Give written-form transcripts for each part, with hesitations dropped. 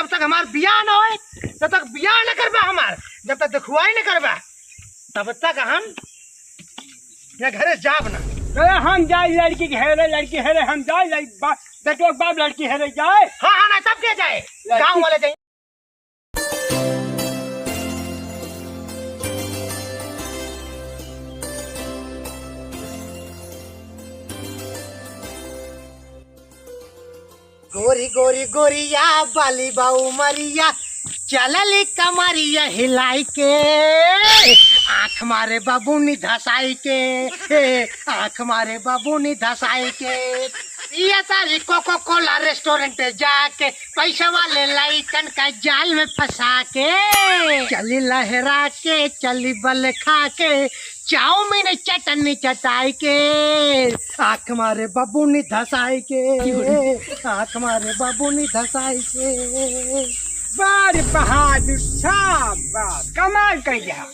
जब तक हमार बियाह न होए तब तक बियाह न करबा हमार, जब तक देखुआई न करबा तब तक हम या घरे जाब ना। हम जाए लड़की के हेरे, लड़की हेरे हम जाए, बेटो बाप लड़की हेरे जाए। हाँ हाँ ना तब क्या जाए, गाँव वाले जाए। गोरी गोरी गोरिया बाली बाऊ मरिया चलली कमरिया हिलाई के, आँख मारे बाबूनी धसाई के, आँख मारे बाबूनी धसाई के। ये सारी कोको कोला रेस्टोरेंट जाके पैसा वाले लाइकन का जाल में फंसा के, चली लहरा के चली बल खा के चाउमीन चटनी चटाई के, आँख मारे बाबूनी धसाई के, आँख मारे बाबूनी धसाई के। बार बहादुर शाबाश, कमाल कर दिया।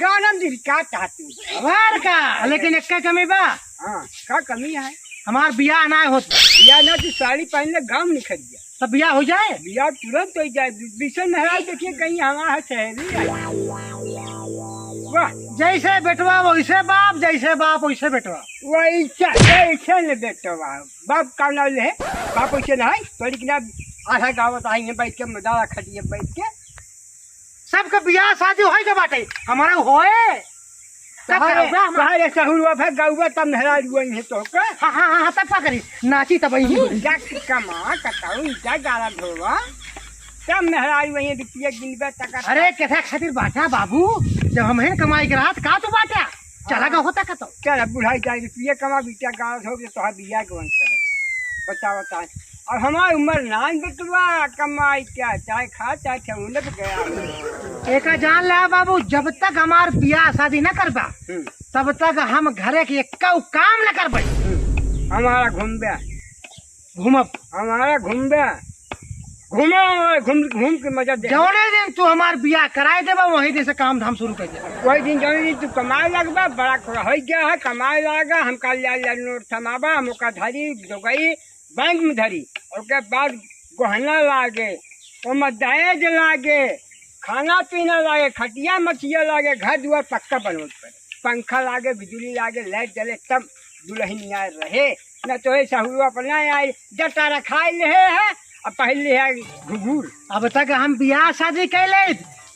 गाना दिल का चाहती हमार का, लेकिन एक कमी बा। हाँ, का कमी है? हमार बियाह ना हो, या ना तो साड़ी पहन ले गाँव निकल गया तब बियाह हो जाए। बियाह तुरंत हो जाए। विषय महराज देखिए कहीं हमारा शहरी वाह, जैसे बेटवा वैसे बाप, जैसे बाप वैसे बेटवा। वैसे न बेटो बाप का ना ले, बाप वैसे ना है थोड़ी कि ना आधा गाँव आएंगे बैठ के मदारा खटिए बैठ के। सबका बियाह शादी हो के बाटे, हमारा होए गौवा तब महराज हुआ है तो हाँ हाँ हाँ तब का करी नाची तब कमा कटाऊ गाला धोवा तब महराज वही रुपये गिनबे तक। अरे कैसा खातिर बाटा बाबू, जब हम कमाई के रात का तो बाटा चला का होता का तो क्या बुढ़ाई जाए रुपये कमा बिटिया गाला धो के तो बिया के वन कर बता बता। और हमारी उम्र नान बतवा कमाई क्या चाहे खा चाहे चौलक गया। एक जान ले बाबू, जब तक हमार बियाह शादी न करबा तब तक हम घरे के एक काम न करबे। हमारा घूमबे घूमब, हमारा घूमबे घूम घूम के मजा दे। जौने दिन तू हमार बियाह कराए देबा वही दिन से काम धाम शुरू कर दे। वही दिन जौने दिन तू कमाए लगबा, बड़ा हो गया है कमाए लगा, हम कल नोट थमाबा, हम धरी जो गई बैंक में धरी, और के बाद गहना लागे, दहेज लागे, खाना पीना लागे, खटिया मछिया लागे, घर दुआर पक्का बनोत पर, पंखा लागे, बिजली लागे, लाइट जले, तब दुल्हन आए रहे न तो है सहुआ पर नहीं आई जटा रखाई ले है। अब पहले है घुघुर। अब तक हम बियाह शादी कैले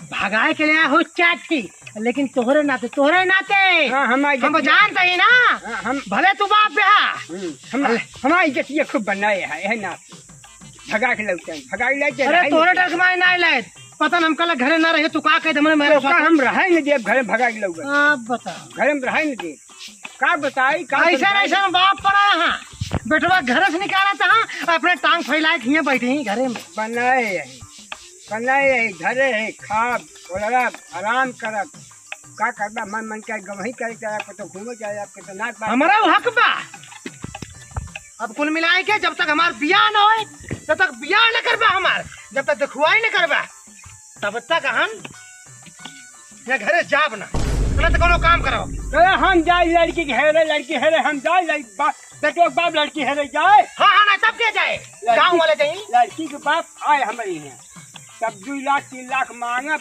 भगाए के लिए हो चाटी, लेकिन तोहरे नाते हाँ, हम जानते ही ना। हम भले तू बाप बेहा हमारी इज्जत खूब बनाए है ना, भगा के लगते भगा के। अरे तोहरे डर के ना लाए पता हम कल घरे ना रहे तू का कह दे मेरे हम रहे न दे घर भगा के लोग। अब बता घर में रहे न दे का बताई का ऐसा बाप पड़ा यहाँ बेटवा घर से निकाला था, अपने टांग फैलाए खिए बैठे घरे में बनाए घरे है खाब आराम करब का करबा मन मन के गवही करे चाहे तो घूमे चाहे आपके तो नाक हमारा हक बा। अब कुल मिलाए के जब तक हमार बियाह न होए तब तक बियाह न करबा हमार, जब तक देखुआई न करबा तब तक हम या घरे जाब ना, तो कोनो काम करो। हम जाए लड़की के हेरे हम जाए, बेटो बाप लड़की हेरे जाए। हाँ हाँ ना तब क्या जाए, गाँव वाले जाए। लड़की के बाप आए हमारे यहाँ तब 2 लाख 3 लाख मांगब,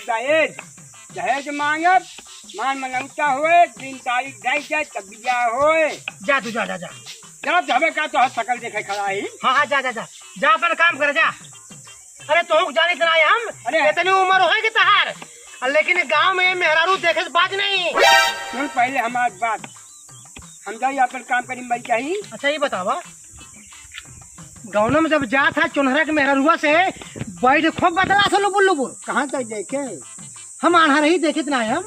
दहेज मांगब, मान मनौता हुए 3 तारीख ढाई जाए तब बिया होए। जा तू जा जा जा जब हमें का तो शकल देखे खड़ा ही। हाँ हाँ जा जा जा जा अपन काम कर जा। अरे तो जाने इतना हम, अरे इतनी उम्र हो कि तहार, लेकिन गांव में मेहरारू देखे से बात नहीं। सुन पहले हमारी बात, हम जाइए अपन काम करी मई चाहिए। अच्छा ये बतावा, गाँव में जब जा था चुनहरा के मेहरारुआ से बैठ खूब बदला था लुबुल कहाँ तक देखे हम आना रही देखे इतना हम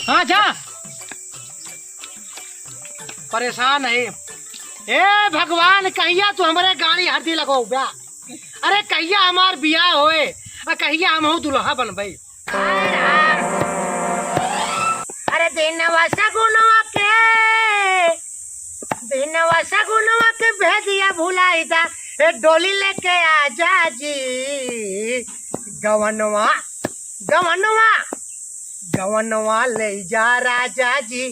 हाँ जा परेशान है। ए भगवान कहिया तू हमारे गाड़ी हरदी लगो ब्या, अरे कहिया हमार बियाह होए, कहिया हम दुल्हा बन भाई। अरे दिनवा सगुनवा के भेदिया भुलाई था, डोली लेके आजा जी, गवनवा ले जा राजा जी,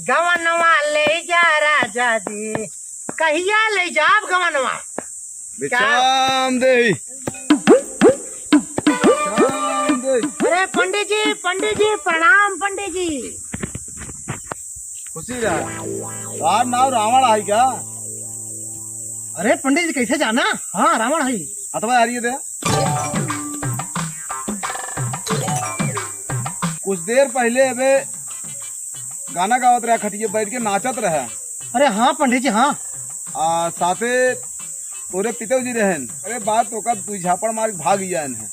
गवनवा ले जा राजा जी, कहिया ले जाब गवनवा। विश्राम दे। अरे पंडित जी प्रणाम पंडित जी। खुशी रहा। तार नाव रावण आई क्या? अरे पंडित जी कैसे जाना? हाँ रावण है। अथवा आ रही है दे। कुछ देर पहले अबे गाना गावत रहा, खटिए बैठ के नाचत रहा। अरे हाँ पंडित जी हाँ। साथे तोरे पिताजी रहन। अरे बात तो कब तू झापड़ मार के भाग गया है।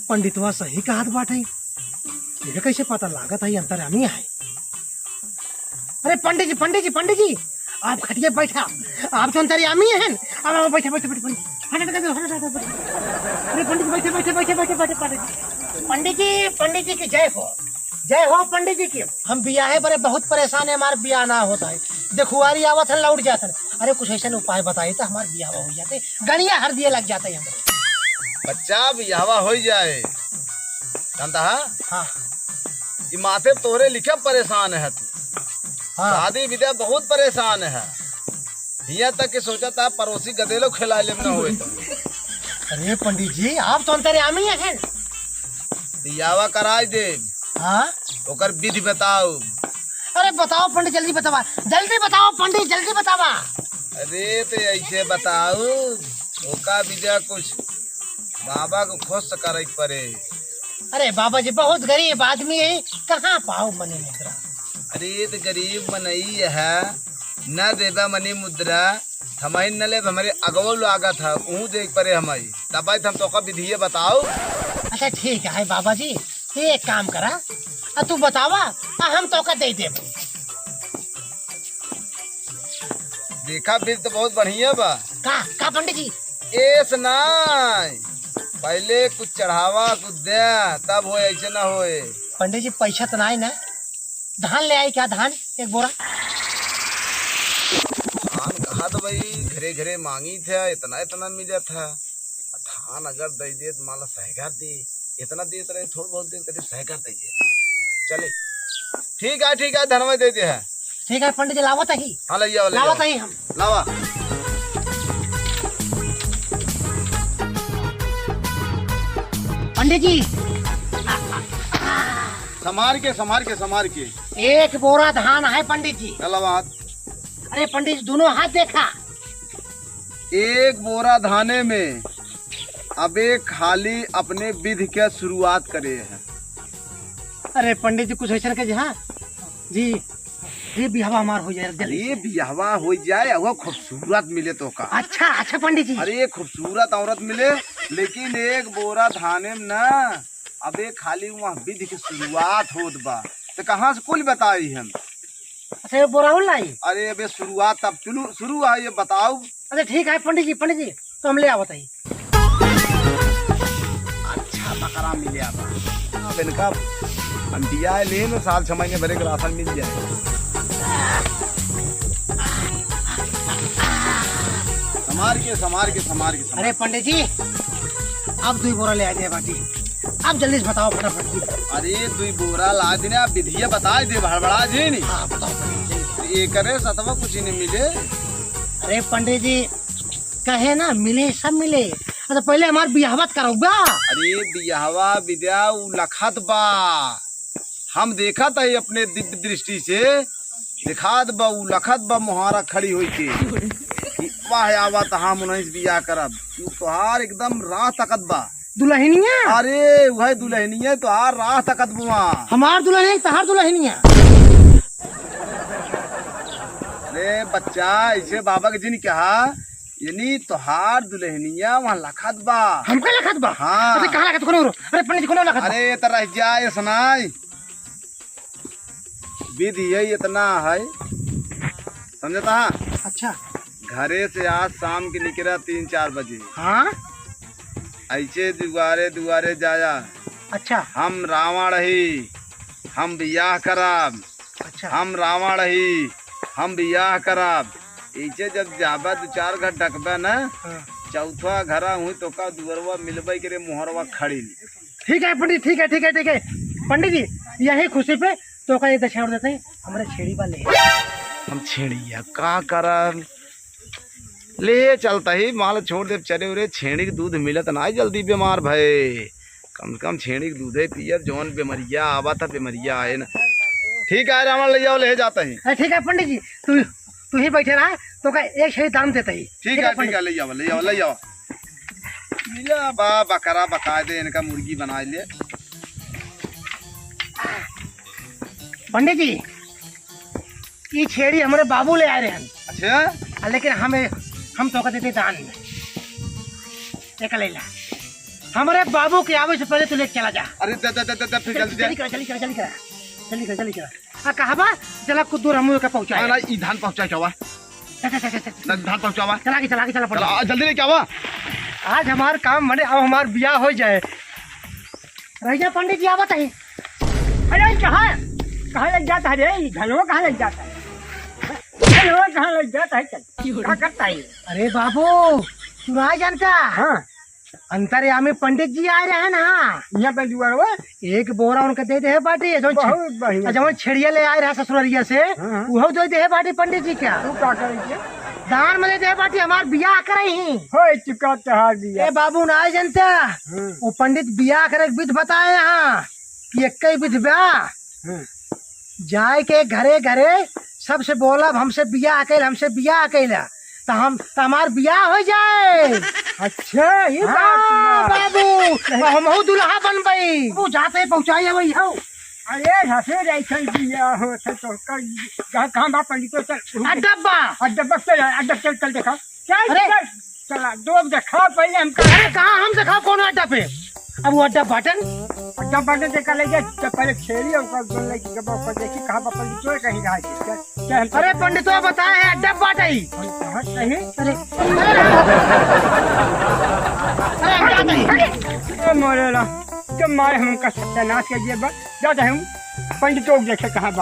पंडितवा सही कहत बाटे। ये कैसे पता लागत है अंतर्यामी है। अरे पंडित जी आप खटिए बैठा। आप तो अंतर्यामी हैं। अब बैठे बैठे बैठे अरे पंडित बैठे पंडित जी की जय हो पंडित जी की। हम बियाहे बड़े बहुत परेशान है, हमारे बियाह ना होता है। देखुआरी आवत है लौट जाता है। अरे कुछ ऐसा उपाय बताइए तो हमारे बियाह हो जाते, गड़िया हर दिए लग जाते हैं। बच्चा बियावा हो जाए जानता है। हाँ ये माथे तोरे लिखे परेशान है तू। हाँ शादी विद्या बहुत परेशान है। यहाँ तक कि सोचा था पड़ोसी गदेलो खिला ले न हुए तो। अरे पंडित जी आप तो अंतर्यामी हैं। बियावा कराई दे। हाँ ओकर विधि बताओ। अरे बताओ पंडित जल्दी बताओ पंडित जल्दी बतावा। अरे तो ऐसे बताओ ओका विद्या कुछ बाबा को खुश करे पड़े। अरे बाबा जी बहुत गरीब आदमी है, कहाँ पाओ मनी मुद्रा। अरे तो गरीब मनई है न देवा मनी मुद्रा। हमारी न ले हमारे अगवल लागत है ऊ देख पड़े हमारी तब हम तो का विधि बताओ। अच्छा ठीक है बाबा जी तो एक काम करा तू बतावा हम तो का दे देब। देखा फिर तो बहुत बढ़िया बा। का पंडित जी? ऐस नहीं पहले कुछ चढ़ावा कुछ दे तब हो ऐसे ना होए। पंडित जी पैसा तो नहीं ना? धान ले आई क्या? धान एक बोरा। धान कहा तो भाई घरे घरे मांगी था इतना मिला था। धान अगर दे दे तो माला सहगा दे इतना दे रहे थोड़ा बहुत देर करके सहगा दे चले। ठीक है धनवा दे दे है। ठीक है पंडित जी लावत ही। हाँ लिया लावत ही हम लावा। पंडित जी संभार के एक बोरा धान है पंडित जी। लावा। अरे पंडित जी दोनों हाथ देखा। एक बोरा धाने में अबे खाली अपने विधि के शुरुआत करे है। अरे पंडित जी कुछ ऐसा के हाँ जी बिहावा हमार हो जाए जल्दी। अरे बिहावा हो जाए वो खूबसूरत मिले तो का। अच्छा पंडित जी। अरे खूबसूरत औरत मिले लेकिन एक बोरा धाने में ना अबे खाली वहाँ विधि की शुरुआत होत बा तो कहाँ से कुल बताई हम। अच्छा ये बोरा लाई। अरे अबे शुरुआत तब शुरू है ये बताओ। अच्छा ठीक है पंडित जी तो हम ले आओ बताइए। अच्छा बकरा मिले अब इनका अंतिया ले न साल 6 महीने भरे का राशन मिल जाए। संभार के। अरे पंडित जी अब 2 बोरा ले आए बाटी। आप जल्दी से बताओ फटाफट। अरे 2 बोरा ला देने आप विधिया बता दे भड़बड़ा जी नहीं। हाँ बताओ। एक करे सतवा कुछ नहीं मिले। अरे पंडित जी कहे ना मिले सब मिले। अच्छा पहले हमारे बियाहवत करोगा। अरे बियाहवा विद्या लखत बा हम देखा था अपने दिव्य दृष्टि से दिखात बा लखत बा मुहारा खड़ी हुई के वाह आवा तो हम उन्हीं से बियाह करब। तोहार एकदम राह तकत बा दुल्हनिया। अरे वह दुल्हनिया तोहार राह तकत बुआ। हमार दुल्हनिया तोहार दुल्हनिया। अरे बच्चा ऐसे बाबा के जिन कहा यानी तोहार दुल्हनिया वहाँ लखत बा। हमका लखत बा? हाँ। अरे कहाँ लखत कोनो? अरे पंडित जी कोनो लखत बा? अरे तरह जाए सुनाई विधि है इतना है समझता है। अच्छा घरे से आज शाम के निकला 3-4 बजे। हाँ ऐसे दुआरे जाया। अच्छा हम रावण ही हम बियाह करब। अच्छा हम रावण ही हम बियाह करब। ऐसे जब जाबा 2-4 घर डकबे न हाँ। चौथा घरा हुई तो का दुअरवा मिलबे करे मुहरवा खड़ी। ठीक है पंडित ठीक है पंडित जी यही खुशी पे तो का ये दशा देते हैं हमारे छेड़ी वाले। हम छेड़िया का करब ले चलता ही माल छोड़ दे चरे उरे छेड़ी के दूध मिलत ना जल्दी बीमार भय कम से कम छेड़ी के दूध पियर जौन बीमारिया आवा था बीमारिया आए ना ठीक है रावण ले जाओ ले जाता ही ठीक है पंडित जी, तू ही बैठे रहा तो का एक छड़ी दाम देता ही। ठीक है ले जाओ ले जाओ ले जाओ मिला बा बकरा बका दे इनका मुर्गी बना ले। पंडित जी ये छेड़ी हमारे बाबू ले आए रहे हैं। अच्छा लेकिन हम तो देते दान में एक ले ला। हमारे बाबू के आवे से पहले तू लेके चला जा। अरे फिर जल्दी जल्दी करा कहा बा चला कुछ दूर हम का पहुंचा ना ई धान पहुंचा क्या हुआ धान पहुंचावा चला के चला जल्दी ले क्या हुआ आज हमार काम बने अब हमार ब्याह हो जाए। रैया पंडित जी आवत है। अरे कहाँ लग जाता है रे घनवा कहाँ लग जाता है घनवा कहाँ लग जाता है चल क्या करता है। अरे बाबू तू नहीं जानता। हाँ अंतर्यामी पंडित जी आए रहे ना यहाँ पे जुआ हुआ एक बोरा उनका दे दे बाटी बहुत बढ़िया जब छेड़िया ले आए रहा ससुररिया से वो दे दे बाटी पंडित जी क्या तू क्या करेंगे दान में दे बाटी हमार बियाह करे ही हो चुका त्योहार दिया। ए बाबू ना जनता वो पंडित बियाह करे विध बताए यहाँ कि एक विध ब्याह जाए के घरे घरे सबसे बोला हमसे बियाह अकेला तो हमार बियाह हो जाए। अच्छा ये हाँ, बाबू हम दुल्हा बन गई वो जाते पहुँचाई वही हो। अरे हसे रैसन दिया हो तो कहाँ बाप पंडित तो चल डब्बा चल देखा अरे चला दो देखा पहले हम कहाँ हम देखा कौन अड्डा पे अब वो अड्डा बटन देखा ले जाए तो पहले छेड़ी और देखी कहाँ बाप पंडित तो कहीं रहा। अरे पंडित तो बताए है अड्डा बाटाई मोरेला तो मारे हम का सत्यानाश कर दिया जाता हूँ पंडितों देखे कहाँ बात।